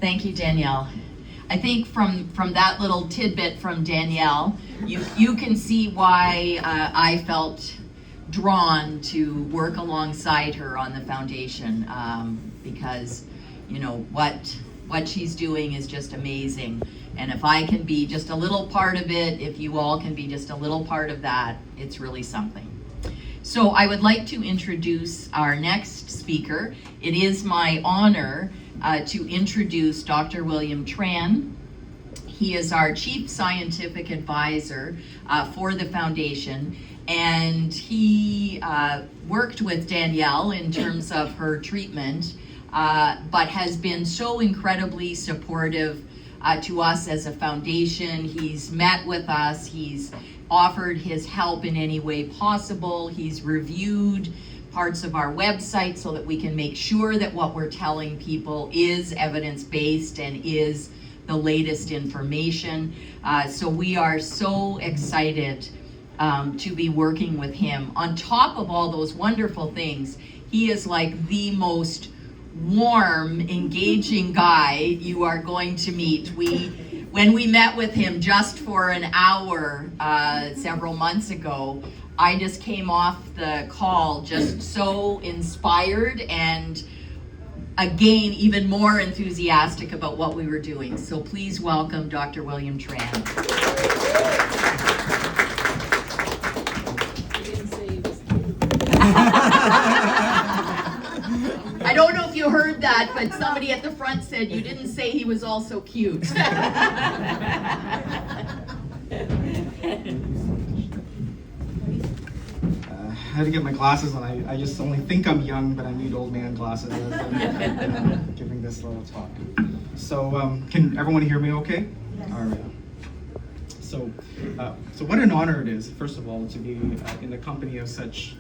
Thank you, Danielle. I think from that little tidbit from Danielle, you can see why I felt drawn to work alongside her on the foundation, because you know what she's doing is just amazing. And if I can be just a little part of it, if you all can be just a little part of that, it's really something. So I would like to introduce our next speaker. It is my honor to introduce Dr. William Tran. He is our Chief Scientific Advisor for the Foundation, and he worked with Danielle in terms of her treatment, but has been so incredibly supportive to us as a foundation. He's met with us, he's offered his help in any way possible, he's reviewed parts of our website so that we can make sure that what we're telling people is evidence-based and is the latest information. So we are so excited to be working with him. On top of all those wonderful things, he is like the most warm, engaging guy you are going to meet. When we met with him just for an hour several months ago, I just came off the call just so inspired and again, even more enthusiastic about what we were doing. So please welcome Dr. William Tran. I don't know if you heard that, but somebody at the front said you didn't say he was also cute. I had to get my glasses on. I just only think I'm young, but I need old man glasses as I'm giving this little talk. So can everyone hear me okay? Yes. All right. So what an honor it is, first of all, to be in the company of such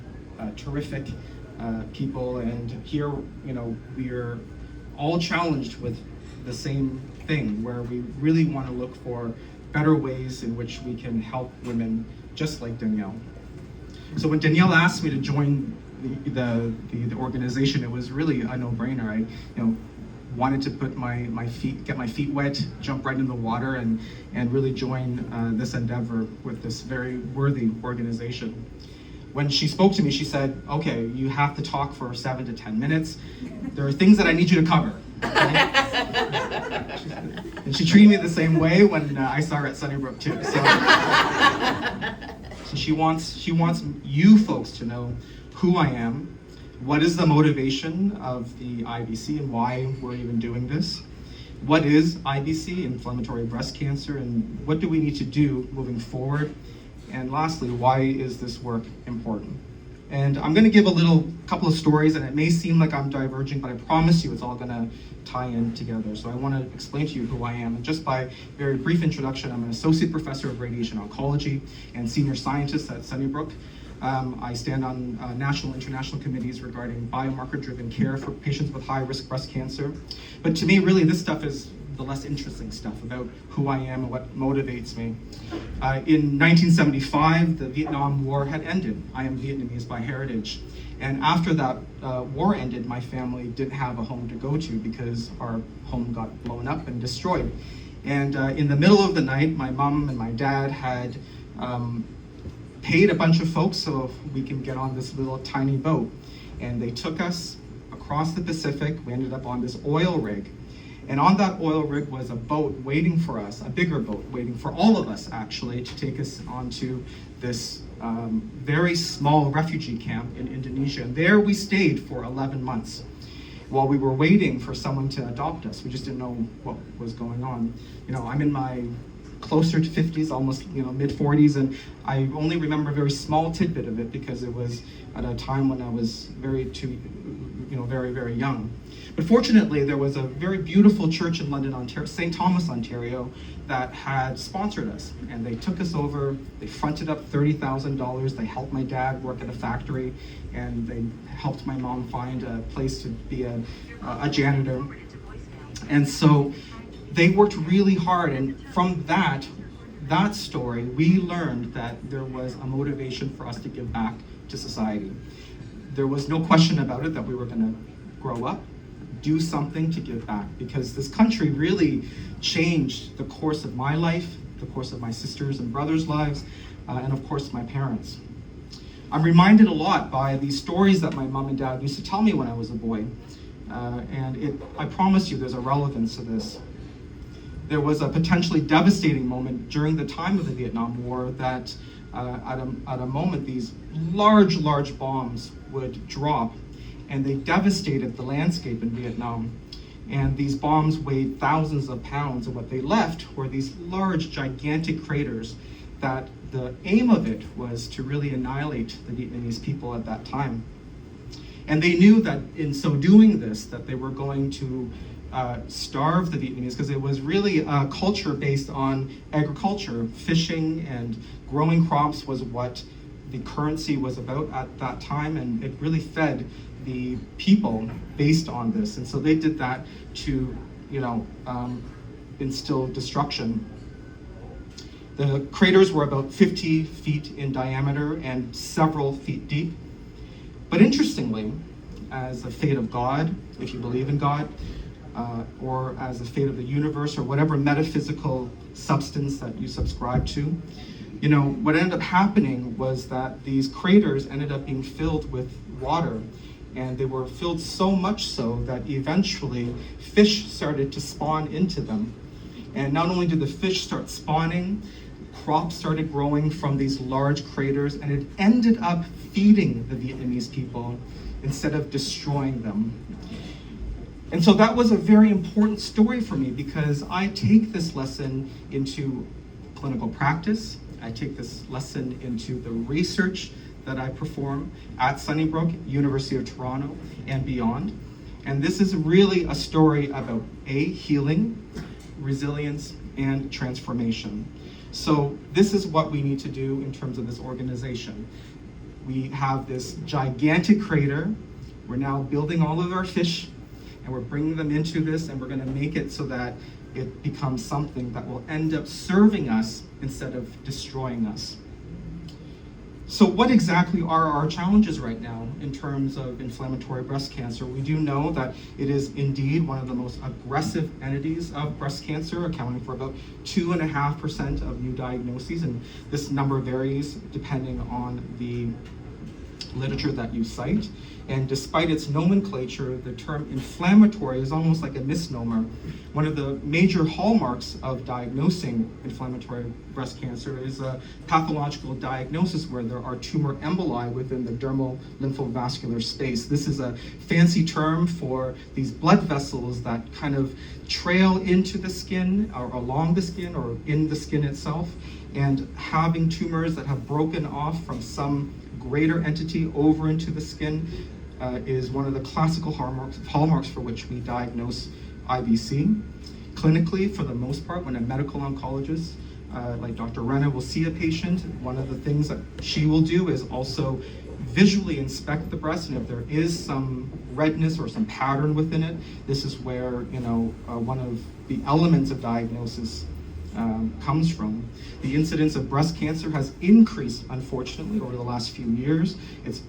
terrific people, and here, you know, we're all challenged with the same thing, where we really want to look for better ways in which we can help women just like Danielle. So when Danielle asked me to join the organization, it was really a no-brainer. I wanted to put get my feet wet, jump right in the water, and really join this endeavor with this very worthy organization. When she spoke to me, she said, okay, you have to talk for 7 to 10 minutes. There are things that I need you to cover. And she treated me the same way when I saw her at Sunnybrook too. So she wants you folks to know who I am, what is the motivation of the IBC and why we're even doing this, what is IBC, inflammatory breast cancer, and what do we need to do moving forward, and lastly, why is this work important? And I'm going to give a couple of stories, and it may seem like I'm diverging, but I promise you it's all going to tie in together. So I want to explain to you who I am. And just by very brief introduction, I'm an associate professor of radiation oncology and senior scientist at Sunnybrook. I stand on national and international committees regarding biomarker-driven care for patients with high-risk breast cancer. But to me, really, this stuff is the less interesting stuff about who I am and what motivates me. In 1975, the Vietnam War had ended. I am Vietnamese by heritage. And after that war ended, my family didn't have a home to go to because our home got blown up and destroyed. And in the middle of the night, my mom and my dad had paid a bunch of folks so we can get on this little tiny boat. And they took us across the Pacific. We ended up on this oil rig. And on that oil rig was a boat waiting for us, a bigger boat waiting for all of us actually, to take us onto this very small refugee camp in Indonesia. And there we stayed for 11 months while we were waiting for someone to adopt us. We just didn't know what was going on. You know, I'm in my closer to 50s, almost mid 40s, and I only remember a very small tidbit of it because it was at a time when I was very, very young. But fortunately, there was a very beautiful church in London, Ontario, St. Thomas, Ontario, that had sponsored us. And they took us over, they fronted up $30,000, they helped my dad work at a factory, and they helped my mom find a place to be a janitor. And so they worked really hard, and from that story, we learned that there was a motivation for us to give back to society. There was no question about it that we were going to grow up, do something to give back, because this country really changed the course of my life, the course of my sisters and brothers' lives, and of course my parents. I'm reminded a lot by these stories that my mom and dad used to tell me when I was a boy, and I promise you there's a relevance to this. There was a potentially devastating moment during the time of the Vietnam War that at a moment these large bombs would drop, and they devastated the landscape in Vietnam. And these bombs weighed thousands of pounds, and what they left were these large, gigantic craters that the aim of it was to really annihilate the Vietnamese people at that time. And they knew that in so doing this, that they were going to starve the Vietnamese, because it was really a culture based on agriculture. Fishing and growing crops was what the currency was about at that time, and it really fed the people based on this. And so they did that to, instill destruction. The craters were about 50 feet in diameter and several feet deep. But interestingly, as a fate of God, if you believe in God, or as a fate of the universe, or whatever metaphysical substance that you subscribe to, what ended up happening was that these craters ended up being filled with water, and they were filled so much so that eventually fish started to spawn into them. And not only did the fish start spawning, crops started growing from these large craters, and it ended up feeding the Vietnamese people instead of destroying them. And so that was a very important story for me, because I take this lesson into clinical practice. I take this lesson into the research that I perform at Sunnybrook, University of Toronto, and beyond. And this is really a story about healing, resilience, and transformation. So this is what we need to do in terms of this organization. We have this gigantic crater. We're now building all of our fish, and we're bringing them into this, and we're going to make it so that it becomes something that will end up serving us instead of destroying us. So what exactly are our challenges right now in terms of inflammatory breast cancer? We do know that it is indeed one of the most aggressive entities of breast cancer, accounting for about 2.5% of new diagnoses, and this number varies depending on the literature that you cite. And despite its nomenclature, the term inflammatory is almost like a misnomer. One of the major hallmarks of diagnosing inflammatory breast cancer is a pathological diagnosis where there are tumor emboli within the dermal lymphovascular space. This is a fancy term for these blood vessels that kind of trail into the skin, or along the skin, or in the skin itself, and having tumors that have broken off from some greater entity over into the skin is one of the classical hallmarks for which we diagnose IBC. Clinically, for the most part, when a medical oncologist like Dr. Renna will see a patient, one of the things that she will do is also visually inspect the breast, and if there is some redness or some pattern within it, this is where one of the elements of diagnosis comes from. The incidence of breast cancer has increased, unfortunately, over the last few years. It's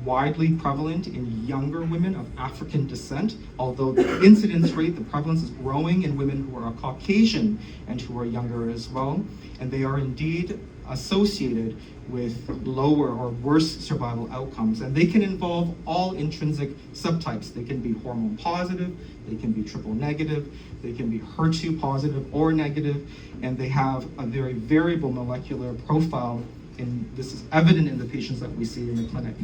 widely prevalent in younger women of African descent, although the incidence rate, the prevalence, is growing in women who are Caucasian and who are younger as well. And they are indeed associated with lower or worse survival outcomes. And they can involve all intrinsic subtypes. They can be hormone positive, they can be triple negative, they can be HER2 positive or negative, and they have a very variable molecular profile, and this is evident in the patients that we see in the clinic.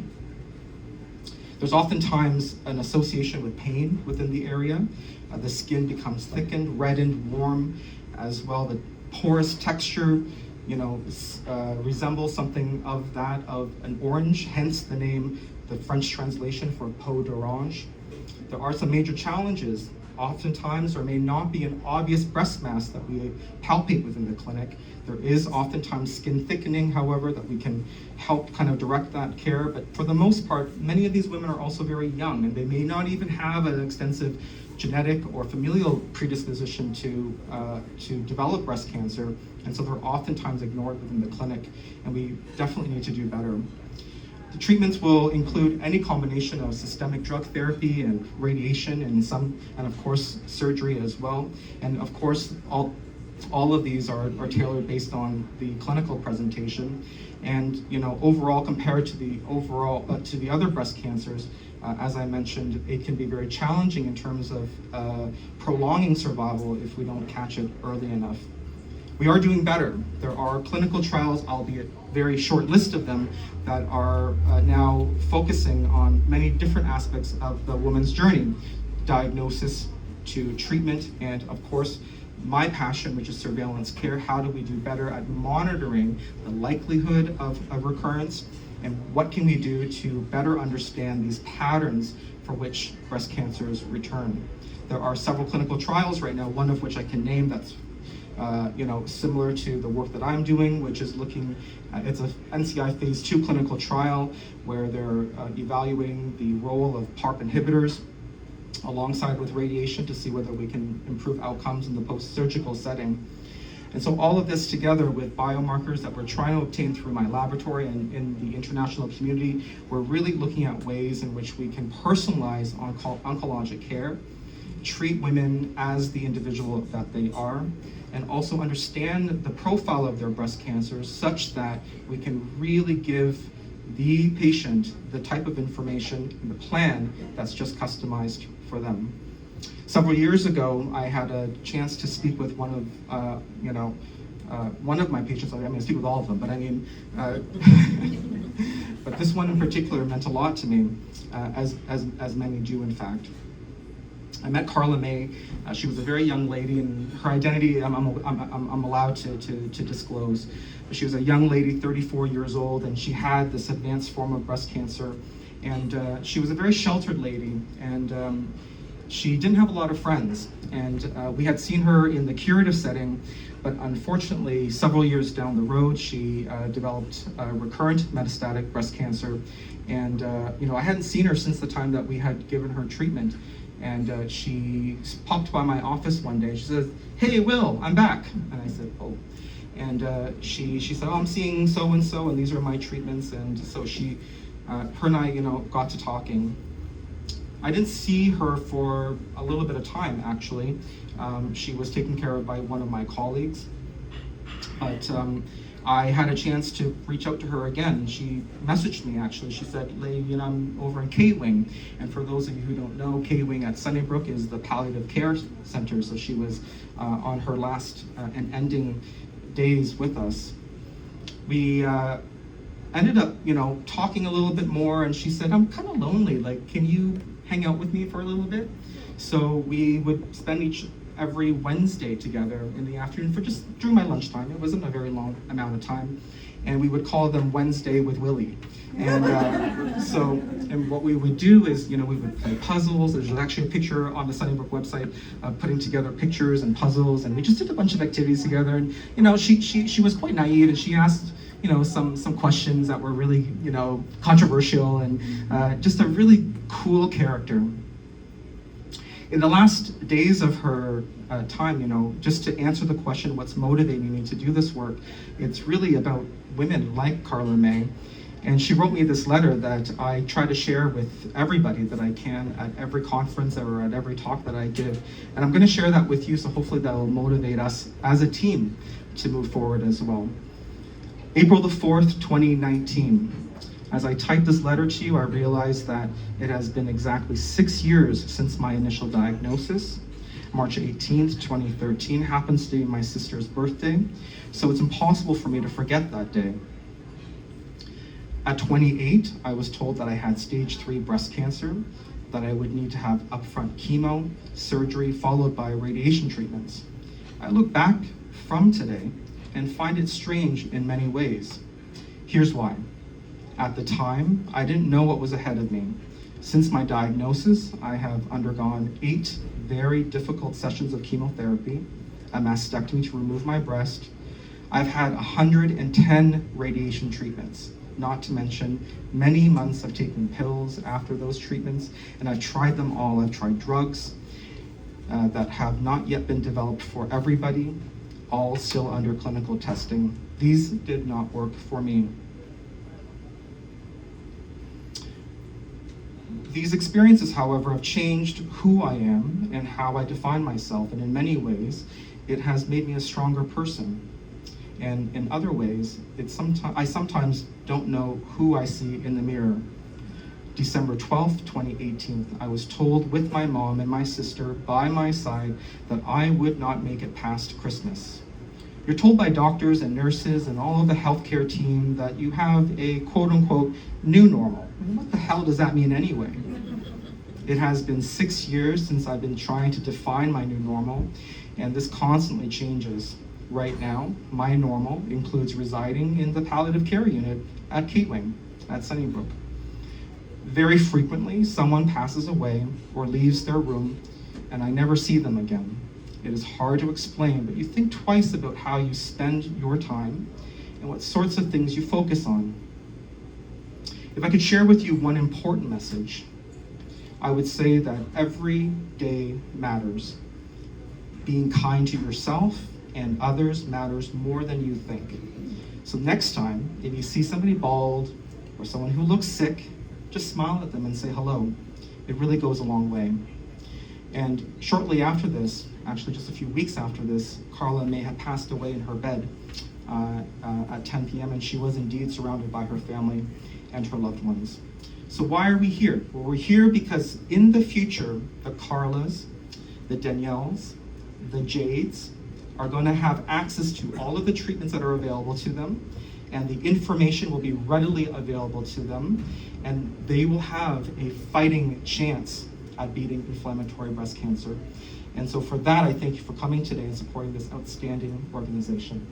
There's oftentimes an association with pain within the area. The skin becomes thickened, reddened, warm, as well. The porous texture resembles something of that of an orange, hence the name, the French translation for peau d'orange. There are some major challenges. Oftentimes there may not be an obvious breast mass that we palpate within the clinic. There is oftentimes skin thickening, however, that we can help kind of direct that care. But for the most part, many of these women are also very young, and they may not even have an extensive genetic or familial predisposition to develop breast cancer, and so they're oftentimes ignored within the clinic, and we definitely need to do better. The treatments will include any combination of systemic drug therapy and radiation and of course surgery as well. And of course all of these are tailored based on the clinical presentation. And overall, compared to the other breast cancers, as I mentioned, it can be very challenging in terms of prolonging survival if we don't catch it early enough. We are doing better. There are clinical trials, albeit very short list of them, that are now focusing on many different aspects of the woman's journey, diagnosis to treatment, and of course, my passion, which is surveillance care. How do we do better at monitoring the likelihood of recurrence, and what can we do to better understand these patterns for which breast cancers return? There are several clinical trials right now, one of which I can name that's similar to the work that I'm doing, which is looking, it's a NCI phase 2 clinical trial where they're evaluating the role of PARP inhibitors alongside with radiation to see whether we can improve outcomes in the post-surgical setting. And so all of this together with biomarkers that we're trying to obtain through my laboratory and in the international community, we're really looking at ways in which we can personalize oncologic care, treat women as the individual that they are, and also understand the profile of their breast cancers such that we can really give the patient the type of information and the plan that's just customized for them. Several years ago, I had a chance to speak with one of my patients. I speak with all of them, but but this one in particular meant a lot to me, as many do in fact. I met Carla May. She was a very young lady, and her identity I'm allowed to disclose. But she was a young lady, 34 years old, and she had this advanced form of breast cancer. And she was a very sheltered lady, and she didn't have a lot of friends. And we had seen her in the curative setting, but unfortunately, several years down the road, she developed recurrent metastatic breast cancer. And I hadn't seen her since the time that we had given her treatment. And she popped by my office one day. She says, "Hey, Will, I'm back." And I said, "Oh." And she said, "Oh, I'm seeing so-and-so, and these are my treatments." And so her and I, got to talking. I didn't see her for a little bit of time, actually. She was taken care of by one of my colleagues. But I had a chance to reach out to her again. She messaged me, actually. She said, "Lay, I'm over in K-Wing." And for those of you who don't know, K-Wing at Sunnybrook is the palliative care center. So she was on her last and ending days with us. We ended up, talking a little bit more, and she said, "I'm kind of lonely. Like, can you hang out with me for a little bit?" So we would spend every Wednesday together in the afternoon for just during my lunchtime. It wasn't a very long amount of time. And we would call them Wednesday with Willie. And and what we would do is, we would play puzzles. There's actually a picture on the Sunnybrook website of putting together pictures and puzzles. And we just did a bunch of activities together. And, she was quite naive, and she asked, some questions that were really, controversial, and just a really cool character. In the last days of her time, just to answer the question, what's motivating me to do this work, it's really about women like Carla May. And she wrote me this letter that I try to share with everybody that I can at every conference or at every talk that I give. And I'm going to share that with you, so hopefully that will motivate us as a team to move forward as well. April the 4th, 2019. As I type this letter to you, I realize that it has been exactly 6 years since my initial diagnosis. March 18th, 2013 happens to be my sister's birthday, so it's impossible for me to forget that day. At 28, I was told that I had stage 3 breast cancer, that I would need to have upfront chemo, surgery, followed by radiation treatments. I look back from today and find it strange in many ways. Here's why. At the time, I didn't know what was ahead of me. Since my diagnosis, I have undergone 8 very difficult sessions of chemotherapy, a mastectomy to remove my breast. I've had 110 radiation treatments, not to mention many months of taking pills after those treatments, and I've tried them all. I've tried drugs that have not yet been developed for everybody, all still under clinical testing. These did not work for me. These experiences, however, have changed who I am and how I define myself, and in many ways, it has made me a stronger person. And in other ways, I sometimes don't know who I see in the mirror. December 12th, 2018, I was told with my mom and my sister by my side that I would not make it past Christmas. You're told by doctors and nurses and all of the healthcare team that you have a quote-unquote new normal. What the hell does that mean anyway? It has been 6 years since I've been trying to define my new normal, and this constantly changes. Right now, my normal includes residing in the palliative care unit at K-Wing at Sunnybrook. Very frequently, someone passes away or leaves their room, and I never see them again. It is hard to explain, but you think twice about how you spend your time and what sorts of things you focus on. If I could share with you one important message, I would say that every day matters. Being kind to yourself and others matters more than you think. So next time, if you see somebody bald or someone who looks sick, just smile at them and say hello. It really goes a long way. And shortly after this, actually just a few weeks after this, Carla may have passed away in her bed at 10 p.m. and she was indeed surrounded by her family and her loved ones. So why are we here? Well, we're here because in the future, the Carlas, the Danielles, the Jades are going to have access to all of the treatments that are available to them, and the information will be readily available to them, and they will have a fighting chance at beating inflammatory breast cancer. And so for that, I thank you for coming today and supporting this outstanding organization.